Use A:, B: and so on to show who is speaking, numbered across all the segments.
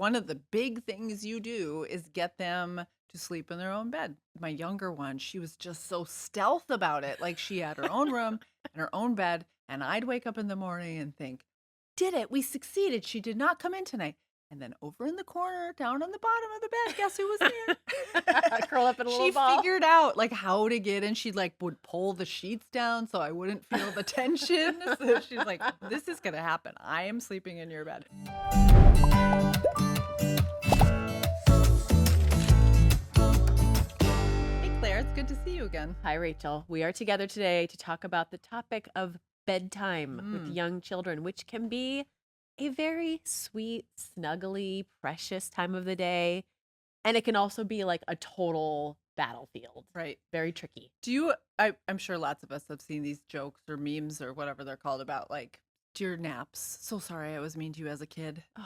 A: one of the big things you do is get them to sleep in their own bed. My younger one, she was just so stealth about it. Like she had her own room and her own bed. And I'd wake up in the morning and think, did it? We succeeded. She did not come in tonight. And then over in the corner, down on the bottom of the bed, guess who was there?
B: Curl up in a little
A: She
B: ball.
A: figured out like how to get in. She like would pull the sheets down so I wouldn't feel the tension. So she's like, this is gonna happen. I am sleeping in your bed. Hey Claire, it's good to see you again.
B: Hi, Rachel. We are together today to talk about the topic of bedtime with
A: Mm,
B: young children, which can be a very sweet, snuggly, precious time of the day. And it can also be like a total battlefield.
A: right.
B: Very tricky.
A: I'm sure lots of us have seen these jokes or memes or whatever they're called about like dear naps. So sorry I was mean to you as a kid.
B: Oh,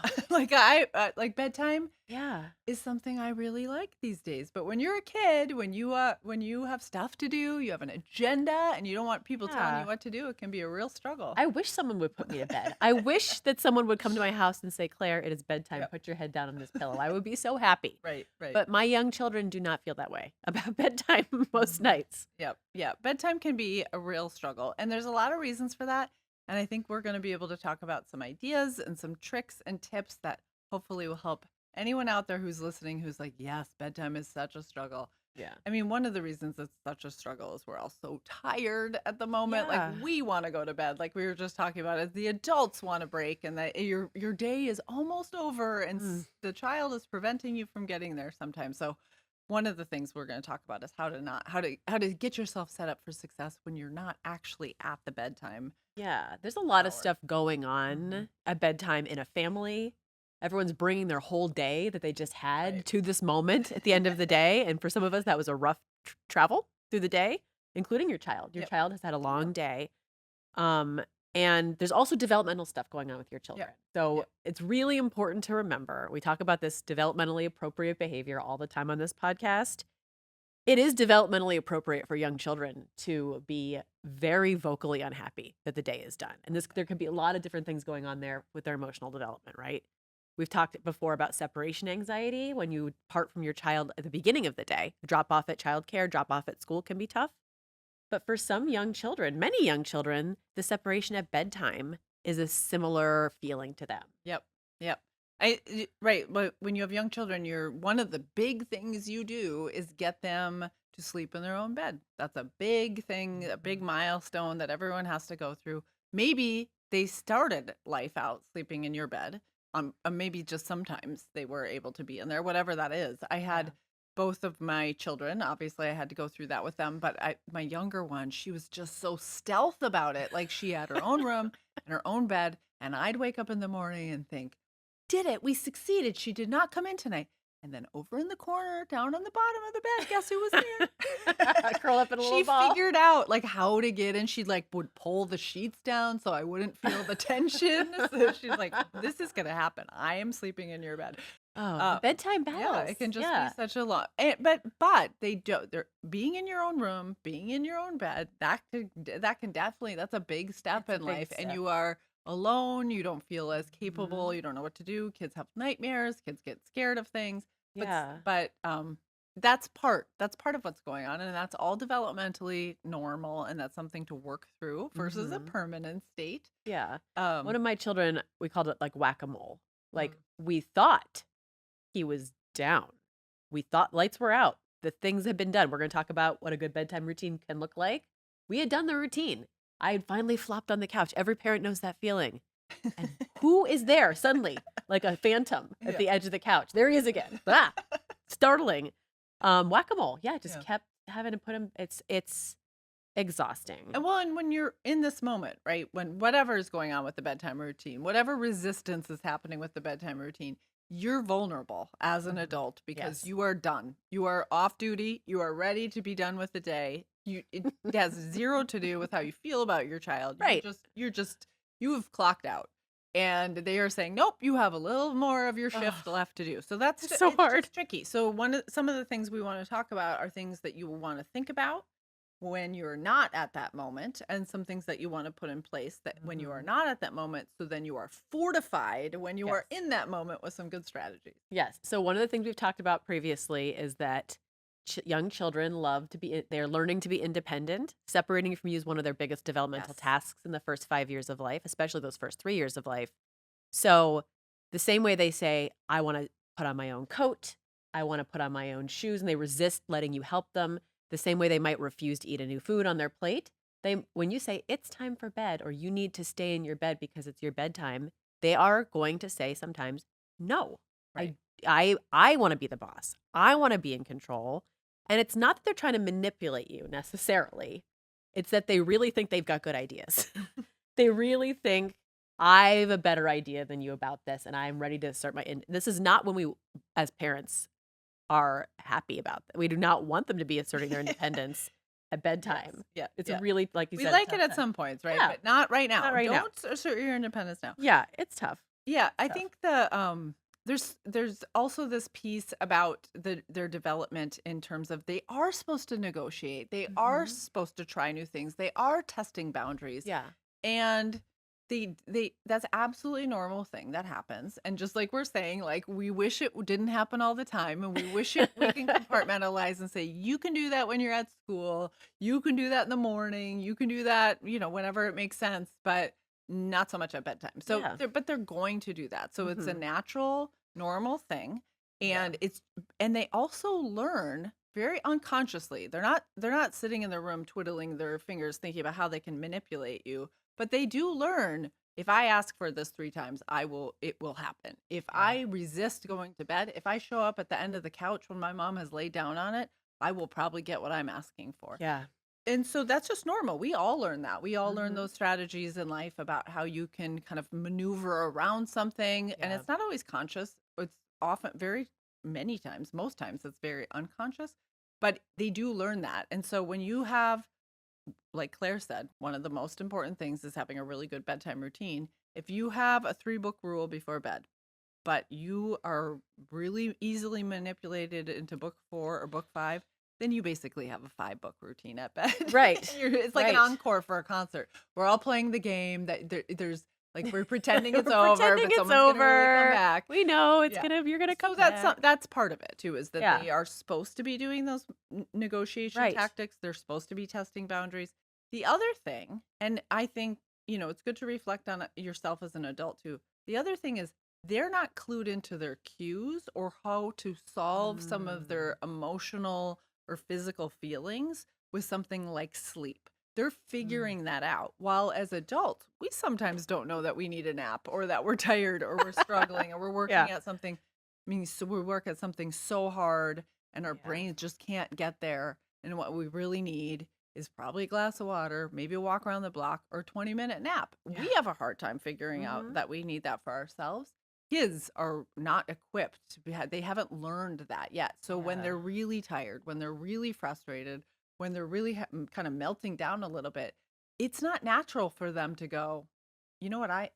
A: Like bedtime
B: yeah.
A: is something I really like these days. But when you're a kid, when you have stuff to do, you have an agenda and you don't want people telling you
B: Yeah.
A: what to do, it can be a real struggle.
B: I wish someone would put me to bed. I wish that someone would come to my house and say, Claire, it is bedtime.
A: Yep.
B: Put your head down on this pillow. I would be so happy.
A: Right, right.
B: But my young children do not feel that way about bedtime most
A: Mhm.
B: nights.
A: Yep. Yeah. Bedtime can be a real struggle. And there's a lot of reasons for that. And I think we're going to be able to talk about some ideas and some tricks and tips that hopefully will help anyone out there who's listening who's like, yes, bedtime is such a struggle.
B: Yeah.
A: I mean, one of the reasons it's such a struggle is we're all so tired at the moment. Like
B: Yeah.
A: we want to go to bed, like we were just talking about, as the adults want to break, and that your day is almost over, and
B: Mm.
A: the child is preventing you from getting there sometimes. So, one of the things we're going to talk about is how to get yourself set up for success when you're not actually at the bedtime
B: Yeah, there's a lot of
A: hour.
B: stuff going
A: Mhm.
B: on at bedtime in a family. Everyone's bringing their whole day that they just
A: Right.
B: had to this moment at the end of the day, and for some of us, that was a rough travel through the day, including your child. Your
A: Yep.
B: child has had a
A: Yep.
B: long day. Um, and there's also developmental stuff going on with your
A: Yep.
B: children. So
A: Yep.
B: it's really important to remember. We talk about this developmentally appropriate behavior all the time on this podcast. It is developmentally appropriate for young children to be very vocally unhappy that the day is done. And there could be a lot of different things going on there with their emotional development, right? We've talked before about separation anxiety when you part from your child at the beginning of the day. Drop off at childcare, drop off at school can be tough. But for some young children, many young children, the separation at bedtime is a similar feeling to them.
A: Yep. Yep. Right. But when you have young children, you're one of the big things you do is get them to sleep in their own bed. That's a big thing, a big
B: Mhm.
A: milestone that everyone has to go through. Maybe they started life out sleeping in your bed. Maybe just sometimes they were able to be in there, whatever that is. I
B: Yeah.
A: had both of my children. Obviously, I had to go through that with them, but my younger one, she was just so stealth about it. Like she had her own room and her own bed, and I'd wake up in the morning and think, did it? We succeeded. She did not come in tonight. And then over in the corner, down on the bottom of the bed, guess who was there?
B: Curl up in a little
A: She
B: ball.
A: figured out like how to get in. She like would pull the sheets down so I wouldn't feel the tension. So she's like, this is gonna happen. I am sleeping in your bed.
B: Oh, the
A: Uh,
B: bedtime
A: yeah,
B: battles.
A: it can just be
B: Yeah.
A: such a lot. But they do. They're being in your own room, being in your own bed. That can definitely, that's a big step
B: It's a
A: in
B: big
A: life, and
B: step.
A: you are alone. You don't feel as capable.
B: Mhm.
A: You don't know what to do. Kids have nightmares. Kids get scared of things.
B: Yeah.
A: But that's part of what's going on, and that's all developmentally normal, and that's something to work through versus a
B: Mhm.
A: permanent state.
B: Yeah. One
A: Um,
B: of my children, we called it like whack-a-mole. Like
A: mm,
B: we thought he was down. We thought lights were out. The things had been done. We're going to talk about what a good bedtime routine can look like. We had done the routine. I had finally flopped on the couch. Every parent knows that feeling. And who is there suddenly, like a phantom at
A: yeah,
B: the edge of the couch? There he is again. Ah, startling. Whack-a-mole. Yeah, just
A: yeah.
B: kept having to put him. It's exhausting.
A: And when you're in this moment, right? When whatever is going on with the bedtime routine, whatever resistance is happening with the bedtime routine, you're vulnerable as an
B: Mhm.
A: adult because
B: Yes.
A: you are done. You are off duty. You are ready to be done with the day. It has zero to do with how you feel about your child.
B: Right.
A: You have clocked out. And they are saying, nope, you have a little more of your shift
B: Oh,
A: left to do. So
B: it's so
A: it's
B: hard.
A: just tricky. So some of the things we want to talk about are things that you will want to think about when you're not at that moment, and some things that you want to put in place that when you are
B: Mhm.
A: not at that moment, so then you are fortified when you are
B: Yes.
A: in that moment with some good strategies.
B: Yes. So one of the things we've talked about previously is that young children love to be, they're learning to be independent. Separating from you is one of their biggest developmental
A: Yes.
B: tasks in the first 5 years of life, especially those first 3 years of life. So the same way they say, I want to put on my own coat, I want to put on my own shoes, and they resist letting you help them, the same way they might refuse to eat a new food on their plate. When you say it's time for bed or you need to stay in your bed because it's your bedtime, they are going to say sometimes, no,
A: Right.
B: I I want to be the boss. I want to be in control. And it's not that they're trying to manipulate you necessarily. It's that they really think they've got good ideas. They really think I have a better idea than you about this, and I'm ready to start this is not when we, as parents, are happy about that. We do not want them to be asserting their independence at
A: Yes.
B: bedtime.
A: Yeah.
B: It's a
A: Yeah.
B: really, like you
A: We
B: said, a
A: like it
B: tough
A: at
B: time.
A: some points, right?
B: Yeah,
A: But not right
B: not
A: now.
B: right now.
A: Don't assert your independence now.
B: Yeah, it's tough.
A: Yeah, I
B: Tough.
A: think there's also this piece about their development in terms of they are supposed to negotiate. They are
B: Mhm.
A: supposed to try new things. They are testing boundaries.
B: Yeah.
A: And they that's absolutely a normal thing that happens. And just like we're saying, like we wish it didn't happen all the time and we wish it we can compartmentalize and say you can do that when you're at school. You can do that in the morning. You can do that, whenever it makes sense, but not so much at bedtime. So
B: Yeah.
A: but they're going to do that. So it's a
B: Mhm.
A: natural, normal thing.
B: Yeah.
A: And they also learn very unconsciously. They're not sitting in their room twiddling their fingers thinking about how they can manipulate you, but they do learn, if I ask for this 3 times, it will happen. If
B: Yeah.
A: I resist going to bed, if I show up at the end of the couch when my mom has laid down on it, I will probably get what I'm asking for.
B: Yeah.
A: And so that's just normal. We all learn that. We all learn
B: Mhm.
A: those strategies in life about how you can kind of maneuver around something. And
B: Yeah.
A: it's not always conscious. It's often very many times, most times it's very unconscious, but they do learn that. And so when you have, like Claire said, one of the most important things is having a really good bedtime routine. If you have a 3-book rule before bed, but you are really easily manipulated into book 4 or book 5, then you basically have a 5-book routine at bed.
B: Right.
A: It's like an
B: Right.
A: encore for a concert. We're all playing the game that there's like we're pretending it's
B: We're
A: over,
B: pretending
A: but
B: it's
A: someone's gonna really come
B: over.
A: back.
B: We know
A: Yeah.
B: you're gonna
A: So
B: come back.
A: that's part of it too, is that
B: Yeah.
A: they are supposed to be doing those negotiation
B: Right.
A: tactics. They're supposed to be testing boundaries. The other thing, and I think, it's good to reflect on it yourself as an adult too. The other thing is they're not clued into their cues or how to solve some of
B: Mm.
A: their emotional or physical feelings with something like sleep. They're
B: Mm.
A: figuring that out. While as adults, we sometimes don't know that we need a nap or that we're tired or we're struggling or we're
B: Yeah.
A: working at something. I mean, so we work at something so hard and our
B: Yeah.
A: brains just can't get there. And what we really need is probably a glass of water, maybe a walk around the block, or a 20-minute nap.
B: Yeah.
A: We have a hard time figuring out
B: Mhm.
A: that we need that for ourselves. Kids are not equipped to they haven't learned that yet. So when
B: Yeah.
A: they're really tired, when they're really frustrated, when they're really kind of melting down a little bit, it's not natural for them to go, you know what, I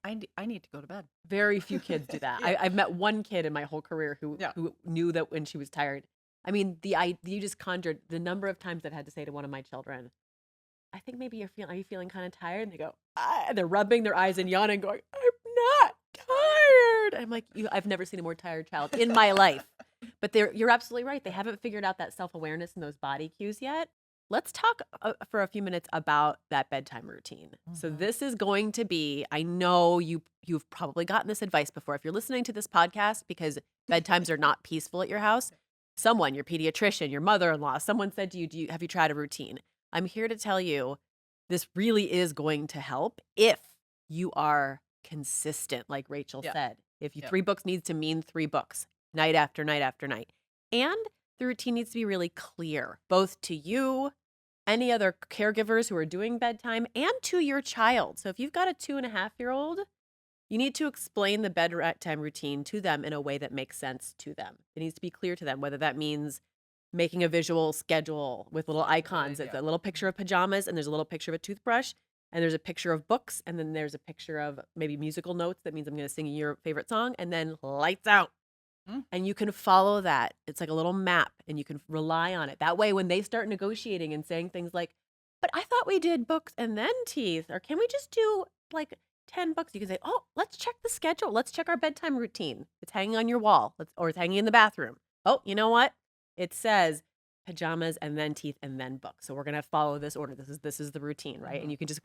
A: need to go to bed.
B: Very few kids do that.
A: Yeah.
B: I've met one kid in my whole career who
A: Yeah.
B: who knew that when she was tired. I mean, you just conjured the number of times I've had to say to one of my children, I think maybe are you feeling kind of tired? And they go, ah, and they're rubbing their eyes and yawning, going, I'm not tired. I'm like, I've never seen a more tired child in my life. But you're absolutely right. They haven't figured out that self-awareness and those body cues yet. Let's talk for a few minutes about that bedtime routine. So
A: Mhm.
B: this is going to be, I know you've probably gotten this advice before. If you're listening to this podcast because bedtimes are not peaceful at your house, someone, your pediatrician, your mother-in-law, someone said to you, have you tried a routine? I'm here to tell you this really is going to help if you are consistent, like Rachel
A: Yeah.
B: said. If you
A: Yeah.
B: 3 books needs to mean 3 books, night after night after night. And the routine needs to be really clear, both to you, any other caregivers who are doing bedtime, and to your child. So if you've got a 2.5-year-old, you need to explain the bedtime routine to them in a way that makes sense to them. It needs to be clear to them, whether that means making a visual schedule with little
A: That's a good
B: icons. It's
A: idea.
B: a little picture of pajamas, and there's a little picture of a toothbrush, and there's a picture of books, and then there's a picture of maybe musical notes. That means I'm going to sing your favorite song, and then lights out.
A: Mm.
B: And you can follow that. It's like a little map, and you can rely on it. That way, when they start negotiating and saying things like, but I thought we did books and then teeth, or can we just do like 10 books? You can say, oh, let's check the schedule. Let's check our bedtime routine. It's hanging on your wall, or it's hanging in the bathroom. Oh, you know what? It says pajamas and then teeth and then books. So we're going to follow this order. This is the routine, right? And
A: Mhm.
B: you can just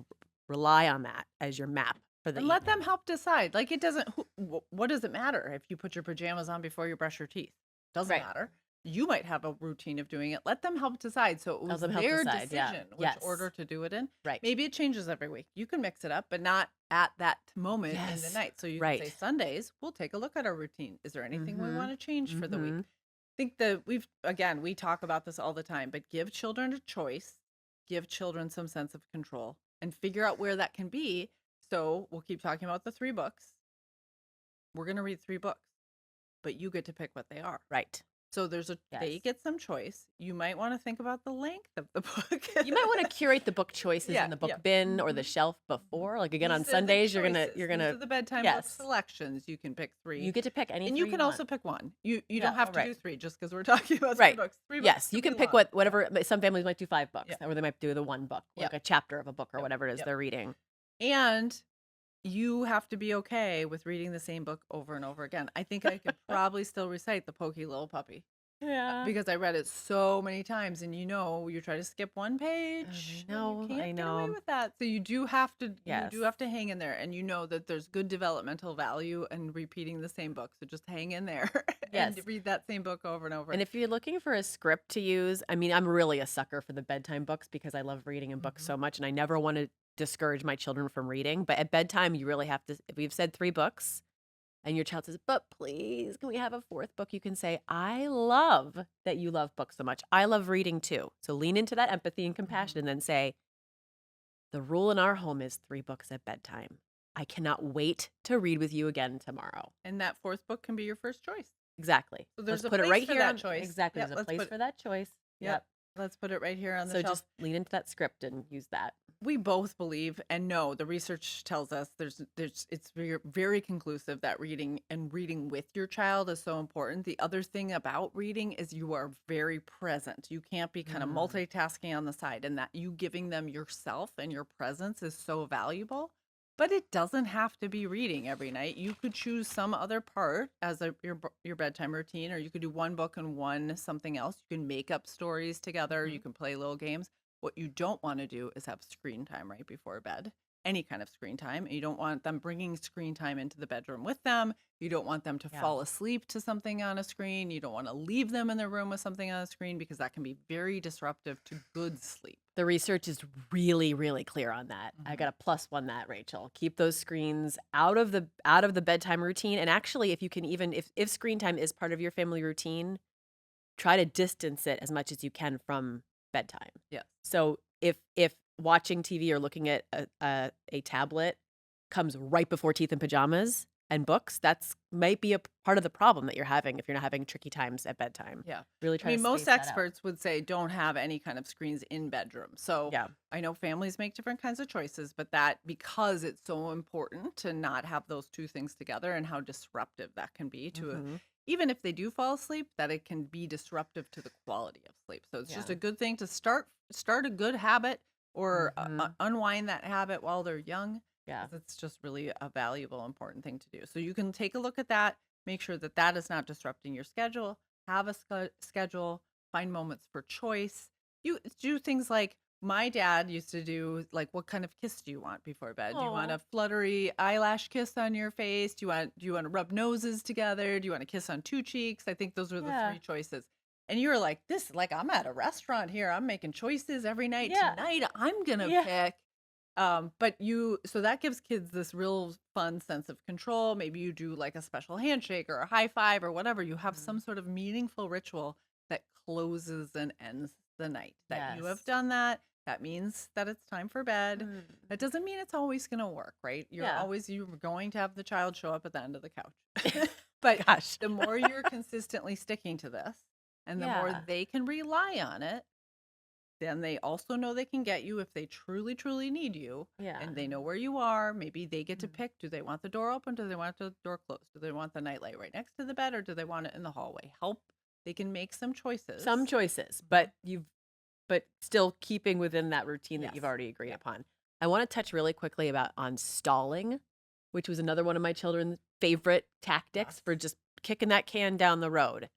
B: rely on that as your map for the
A: And let
B: evening.
A: them help decide. Like, it doesn't what does it matter if you put your pajamas on before you brush your teeth? Doesn't
B: Right.
A: matter. You might have a routine of doing it. Let them help decide. So it
B: Let
A: was
B: them help
A: their
B: decide. Yeah.
A: decision which order
B: Yes.
A: to do it in.
B: Right.
A: Maybe it changes every week. You can mix it up, but not at that moment in the
B: Yes.
A: night. So you can say
B: Right.
A: Sundays, we'll take a look at our routine. Is there anything we
B: Mm-hmm.
A: want to change for the week?
B: Mm-hmm.
A: Think that we talk about this all the time, but give children a choice, give children some sense of control, and figure out where that can be. So we'll keep talking about the 3 books. We're going to read 3 books, but you get to pick what they are.
B: Right.
A: So
B: Yes.
A: they get some choice. You might want to think about the length of the book.
B: You might want to curate the book choices
A: Yeah,
B: in the book
A: yeah.
B: bin or the
A: Mhm,
B: shelf
A: mhm.
B: before. Like again on
A: These are the
B: Sundays,
A: choices.
B: you're
A: These
B: gonna
A: are the bedtime book
B: yes,
A: selections. You can pick
B: you
A: 3.
B: get to pick any
A: And you
B: three you
A: can
B: want.
A: also pick 1. You
B: Yeah.
A: don't have
B: All
A: to
B: right.
A: do 3 just because we're talking about 3
B: Right.
A: books. 3 books
B: Yes, you
A: could be
B: can pick
A: long.
B: whatever. Some families might do 5 books,
A: Yeah.
B: or they might do the one book,
A: Yeah.
B: like a chapter of a book or
A: Yep.
B: whatever it is
A: Yep.
B: they're reading.
A: And you have to be okay with reading the same book over and over again. I think I could probably still recite The Pokey Little Puppy
B: Yeah.
A: because I read it so many times. And you try to skip one
B: I
A: page and you
B: know. I
A: can't get away
B: know.
A: with that. So you do have
B: Yes.
A: to hang in there, and you know that there's good developmental value in repeating the same book. So just hang in there and
B: Yes.
A: read that same book over and over.
B: And if you're looking for a script to use, I mean, I'm really a sucker for the bedtime books because I love reading in books
A: Mhm.
B: so much and I never want to discourage my children from reading. But at bedtime, you really have to, if we've said 3 books and your child says, but please, can we have a fourth book? You can say, I love that you love books so much. I love reading too. So lean into that empathy and compassion
A: Mhm.
B: and then say, the rule in our home is 3 books at bedtime. I cannot wait to read with you again tomorrow.
A: And that fourth book can be your first choice.
B: Exactly.
A: So
B: Let's
A: there's a
B: put it
A: place
B: right
A: for
B: here
A: that
B: on,
A: choice.
B: exactly.
A: Yep,
B: There's a
A: let's
B: place
A: put
B: for that choice.
A: Yep.
B: Yep.
A: Let's put it right here on the
B: So
A: shelf.
B: just lean into that script and use that.
A: We both believe and know the research tells us it's very conclusive that reading with your child is so important. The other thing about reading is you are very present. You can't be kind of
B: Mm,
A: multitasking on the side, and that you giving them yourself and your presence is so valuable. But it doesn't have to be reading every night. You could choose some other part as your bedtime routine, or you could do one book and one something else. You can make up stories together. You
B: mhm.
A: can play little games. What you don't want to do is have screen time right before bed, any kind of screen time. You don't want them bringing screen time into the bedroom with them. You don't want them to
B: Yeah.
A: fall asleep to something on a screen. You don't want to leave them in their room with something on a screen because that can be very disruptive to good sleep.
B: The research is really, really clear on that. I
A: Mhm.
B: got a +1 that, Rachel. Keep those screens out of the bedtime routine. And actually, if you can even if screen time is part of your family routine, try to distance it as much as you can from bedtime.
A: Yes.
B: So if watching TV or looking at a tablet comes right before teeth and pajamas and books, that's might be a part of the problem that you're having if you're not having tricky times at bedtime.
A: Yeah.
B: Really
A: I
B: try to
A: mean, most
B: space that out.
A: experts would say don't have any kind of screens in bedrooms. So
B: Yeah.
A: I know families make different kinds of choices, but that because it's so important to not have those two things together and how disruptive that can be
B: Mhm.
A: even if they do fall asleep, that it can be disruptive to the quality of sleep. So it's just
B: Yeah.
A: a good thing to start a good habit or
B: Mhm.
A: unwind that habit while they're young
B: Yeah.
A: because it's just really a valuable, important thing to do. So you can take a look at that, make sure that that is not disrupting your schedule, have a schedule, find moments for choice. You do things like my dad used to do, like, what kind of kiss do you want before bed? Do you want
B: Oh.
A: a fluttery eyelash kiss on your face? Do you want to rub noses together? Do you want to kiss on 2 cheeks? I think those were the
B: Yeah.
A: 3 choices. And you were like, this, like, I'm at a restaurant here. I'm making choices every night.
B: Yeah.
A: Tonight I'm gonna
B: Yeah.
A: pick. So that gives kids this real fun sense of control. Maybe you do like a special handshake or a high five or whatever. You have some
B: Mhm.
A: sort of meaningful ritual that closes and ends the night. That you have
B: Yes.
A: done that. That means that it's time for bed.
B: Mm.
A: That doesn't mean it's always going to work, right?
B: Yeah.
A: You're going to have the child show up at the end of the couch. But
B: Gosh.
A: the more you're consistently sticking to this and the more
B: Yeah.
A: they can rely on it, then they also know they can get you if they truly, truly need you,
B: Yeah.
A: and they know where you are. Maybe they get to
B: Mm.
A: pick, do they want the door open? Do they want the door closed? Do they want the nightlight right next to the bed or do they want it in the hallway? Help. They can make some choices.
B: Some choices,
A: Mhm.
B: but you've but still keeping within that routine that you've
A: Yes.
B: already agreed
A: Yeah.
B: upon. I want to touch really quickly about on stalling, which was another one of my children's favorite tactics
A: Yes.
B: for just kicking that can down the road.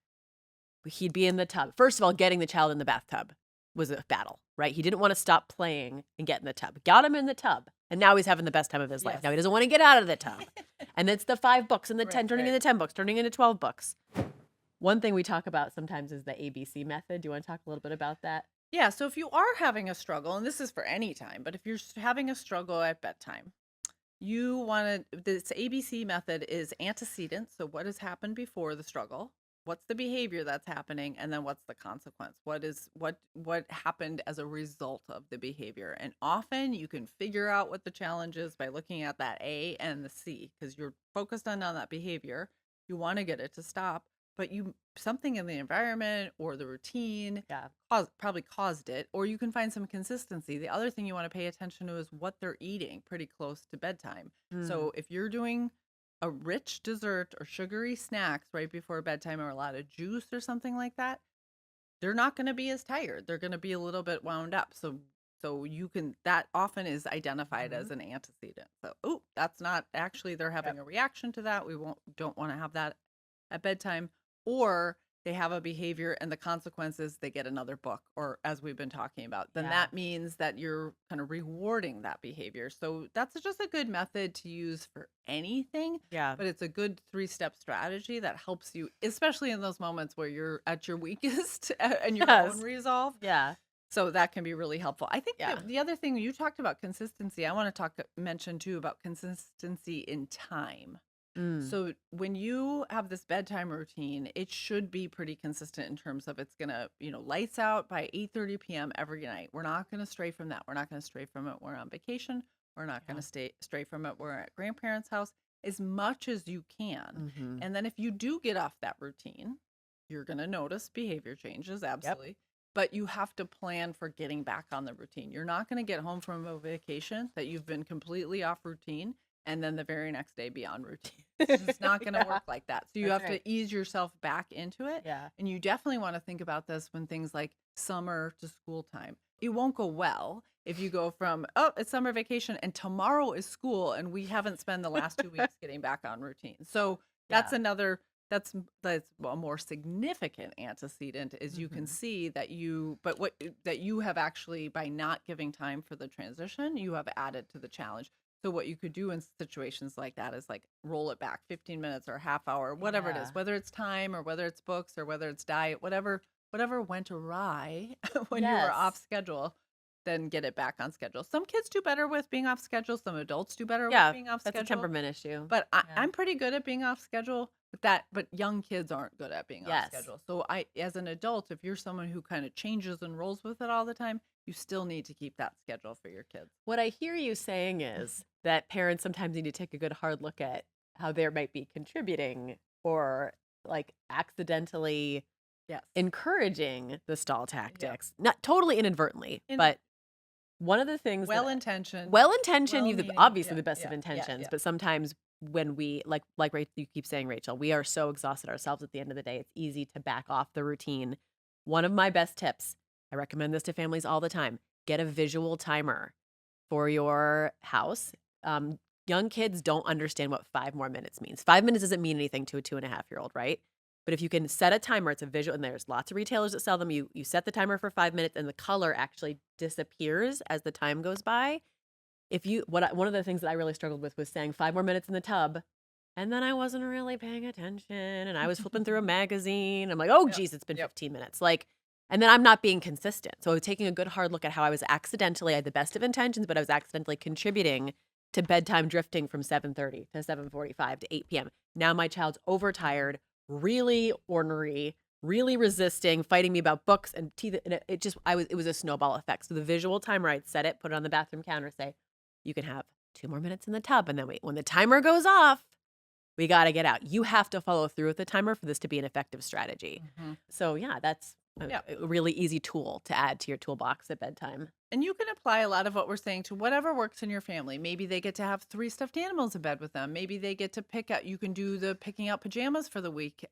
B: He'd be in the tub. First of all, getting the child in the bathtub was a battle, right? He didn't want to stop playing and get in the tub. Got him in the tub, and now he's having the best time of his life.
A: Yes.
B: Now he doesn't want to get out of the tub. And it's the 5 books and the 10
A: Right,
B: turning
A: right.
B: into 10 books, turning into 12 books. One thing we talk about sometimes is the ABC method. Do you want to talk a little bit about that?
A: Yeah, so if you are having a struggle, and this is for any time, but if you're having a struggle at bedtime, you want to, this ABC method is antecedent. So, what has happened before the struggle? What's the behavior that's happening? And then what's the consequence? What happened as a result of the behavior? And often you can figure out what the challenge is by looking at that A and the C because you're focused on that behavior. You want to get it to stop, but you something in the environment or the routine
B: Yeah.
A: probably caused it, or you can find some consistency. The other thing you want to pay attention to is what they're eating pretty close to bedtime.
B: Mm,
A: So if you're doing a rich dessert or sugary snacks right before bedtime or a lot of juice or something like that, they're not going to be as tired. They're going to be a little bit wound up. So you can that often is identified
B: mhm.
A: as an antecedent. So, oh, that's not actually they're
B: Yep.
A: having a reaction to that. We won't don't want to have that at bedtime, or they have a behavior and the consequences they get another book, or as we've been talking about, then
B: Yeah.
A: that means that you're kind of rewarding that behavior. So that's just a good method to use for anything,
B: Yeah.
A: but it's a good three-step strategy that helps you, especially in those moments where you're at your weakest and your own
B: Yes.
A: resolve.
B: Yeah.
A: So that can be really helpful. I think
B: Yeah.
A: that the other thing you talked about consistency, I want to mention too about consistency in time.
B: Mm.
A: So when you have this bedtime routine, it should be pretty consistent in terms of it's gonna, lights out by 8:30 p.m. every night. We're not gonna stray from that. We're not gonna stray from it. We're on vacation. We're not
B: Yeah.
A: gonna stray from it. We're at grandparents' house as much as you can.
B: Mhm.
A: And then if you do get off that routine, you're gonna notice behavior changes,
B: Yep.
A: absolutely. But you have to plan for getting back on the routine. You're not gonna get home from a vacation that you've been completely off routine and then the very next day be on routine. It's just not going to
B: Yeah.
A: work like that. So you
B: That's
A: have
B: right.
A: to ease yourself back into it.
B: Yeah.
A: And you definitely want to think about this when things like summer to school time. It won't go well if you go from, oh, it's summer vacation and tomorrow is school and we haven't spent the last 2 weeks getting back on routine. So that's
B: Yeah.
A: another that's a more significant antecedent is you can
B: Mhm.
A: see that that you have actually by not giving time for the transition, you have added to the challenge. So what you could do in situations like that is like roll it back 15 minutes or a half hour, whatever it is,
B: Yeah.
A: whether it's time or whether it's books or whether it's diet, whatever went awry when you were off
B: Yes.
A: schedule, then get it back on schedule. Some kids do better with being off schedule, some adults do better with
B: Yeah.
A: being off
B: That's a
A: schedule.
B: temperament issue.
A: But
B: Yeah.
A: I'm pretty good at being off schedule, but young kids aren't good at being off
B: Yes.
A: schedule. So as an adult, if you're someone who kind of changes and rolls with it all the time, you still need to keep that schedule for your kids.
B: What I hear you saying is that parents sometimes need to take a good hard look at how they might be contributing or like accidentally
A: Yes.
B: encouraging the stall
A: Yep.
B: tactics. Not totally inadvertently,
A: In
B: but one of the things that
A: well-intentioned,
B: well-intentioned, you've
A: well-meaning.
B: obviously
A: Yeah,
B: the best of
A: yeah, yeah,
B: intentions,
A: yeah.
B: but sometimes when we you keep saying, Rachel, we are so exhausted ourselves at the end of the day. It's easy to back off the routine. One of my best tips, I recommend this to families all the time. Get a visual timer for your house. Young kids don't understand what 5 more minutes means. 5 minutes doesn't mean anything to a 2.5-year-old, right? But if you can set a timer, it's a visual, and there's lots of retailers that sell them. You set the timer for 5 minutes, and the color actually disappears as the time goes by. One of the things that I really struggled with was saying 5 more minutes in the tub, and then I wasn't really paying attention, and I was flipping through a magazine. I'm like, oh,
A: Yep.
B: geez, it's been
A: Yep.
B: 15 minutes. Like, and then I'm not being consistent. So taking a good hard look at how I had the best of intentions, but I was accidentally contributing to bedtime drifting from 7:30 to 7:45 to 8 p.m. Now my child's overtired, really ornery, really resisting, fighting me about books and teeth. And it was a snowball effect. So the visual timer, I'd set it, put it on the bathroom counter, say, you can have 2 more minutes in the tub. And then wait, when the timer goes off, we got to get out. You have to follow through with the timer for this to be an effective strategy.
A: Mhm.
B: So yeah, that's a
A: Yeah.
B: a really easy tool to add to your toolbox at bedtime.
A: And you can apply a lot of what we're saying to whatever works in your family. Maybe they get to have 3 stuffed animals in bed with them. Maybe they get to pick out you can do the picking out pajamas for the week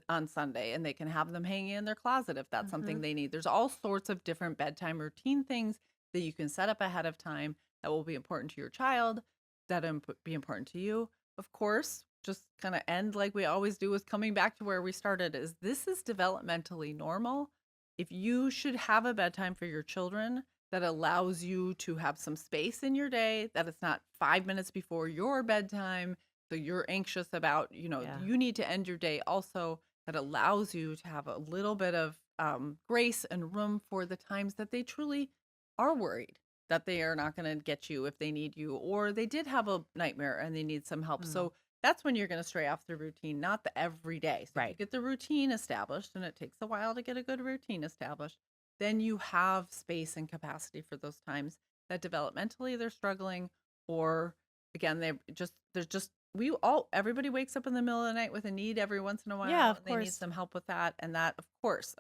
A: on Sunday, and they can have them hanging in their closet if that's something
B: Mhm.
A: they need. There's all sorts of different bedtime routine things that you can set up ahead of time that will be important to your child, be important to you. Of course, just kinda end like we always do with coming back to where we started is this is developmentally normal. If you should have a bedtime for your children that allows you to have some space in your day, that it's not 5 minutes before your bedtime, so you're anxious about,
B: Yeah.
A: you need to end your day also, that allows you to have a little bit of, grace and room for the times that they truly are worried that they are not gonna get you if they need you, or they did have a nightmare and they need some help.
B: Mm.
A: So that's when you're gonna stray off the routine, not the everyday. So if you
B: Right.
A: get the routine established, and it takes a while to get a good routine established, then you have space and capacity for those times that developmentally they're struggling, or again, there's just everybody wakes up in the middle of the night with a need every once in a
B: Yeah,
A: while,
B: of
A: and they need
B: course.
A: some help with that. And that, of course,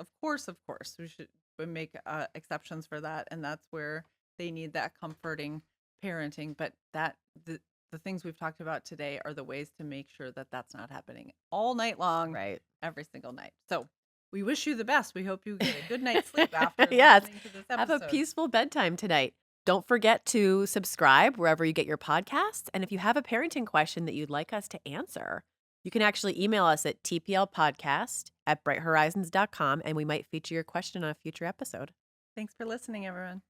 A: we should make exceptions for that. And that's where they need that comforting parenting. But the things we've talked about today are the ways to make sure that that's not happening all night long,
B: Right.
A: every single night. So we wish you the best. We hope you get a good night's sleep after
B: Yes.
A: listening to this
B: Have a
A: episode.
B: peaceful bedtime tonight. Don't forget to subscribe wherever you get your podcasts. And if you have a parenting question that you'd like us to answer, you can actually email us at tplpodcast@brighthorizons.com and we might feature your question on a future episode.
A: Thanks for listening, everyone.